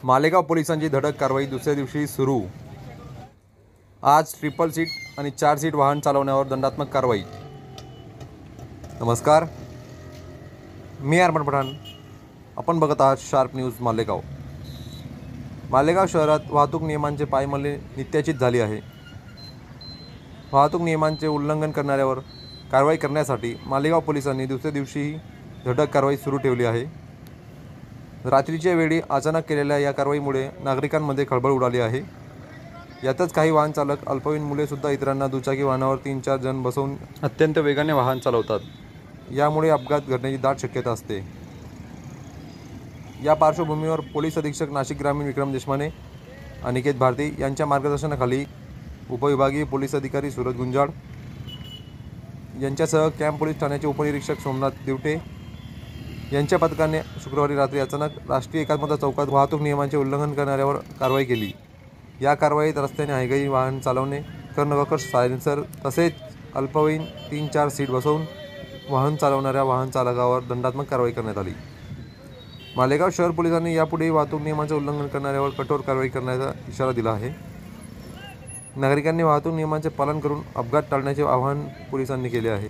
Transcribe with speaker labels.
Speaker 1: मालेगाव पोलिसांची धडक कारवाई दुसऱ्या दिवशी सुरू। आज ट्रिपल सीट आणि 4 सीट वाहन चालवण्यावर दंडात्मक कारवाई। नमस्कार, मी अरमान पठाण, आपण बघत आहात शार्प न्यूज मालेगाव। मालेगाव शहरात वाहतूक नियमांचे पायमल्ली नित्याचीच झाली आहे। वाहतूक नियमांचे उल्लंघन करणाऱ्यावर कारवाई करण्यासाठी मालेगाव पोलिसांनी दुसऱ्या दिवशीही धडक कारवाई सुरू ठेवली आहे। रात्रीच्या वेळी अचानक केलेल्या या कारवाईमुळे नागरिकांमध्ये खळबळ उडाली आहे। यातच काही वाहन चालक अल्पवयीन मुलेसुद्धा इतरांना दुचाकी वाहनावर 3-4 जण बसवून अत्यंत वेगाने वाहन चालवतात। यामुळे अपघात घडण्याची दाट शक्यता असते। या पार्श्वभूमीवर पोलीस अधीक्षक नाशिक ग्रामीण विक्रम देशमाने, अनिकेत भारती यांच्या मार्गदर्शनाखाली उपविभागीय पोलीस अधिकारी सूरज गुंजाळ यांच्यासह कॅम्प पोलीस ठाण्याचे उपनिरीक्षक सोमनाथ दिवटे यांच्या पथकाने शुक्रवारी रात्री अचानक राष्ट्रीय एकात्मता चौकात वाहतूक नियमांचे उल्लंघन करणाऱ्यावर कारवाई केली। या कारवाईत रस्त्याने हायगई वाहन चालवणे, कर्णकर्कश सायलेन्सर तसेच अल्पवयीन 3-4 सीट बसवून वाहन चालवणाऱ्या वाहन चालकावर दंडात्मक कारवाई करण्यात आली। मालेगाव शहर पोलिसांनी यापुढेही वाहतूक नियमांचे उल्लंघन करणाऱ्यावर कठोर कारवाई करण्याचा इशारा दिला आहे। नागरिकांनी वाहतूक नियमांचे पालन करून अपघात टाळण्याचे आवाहन पोलिसांनी केले आहे।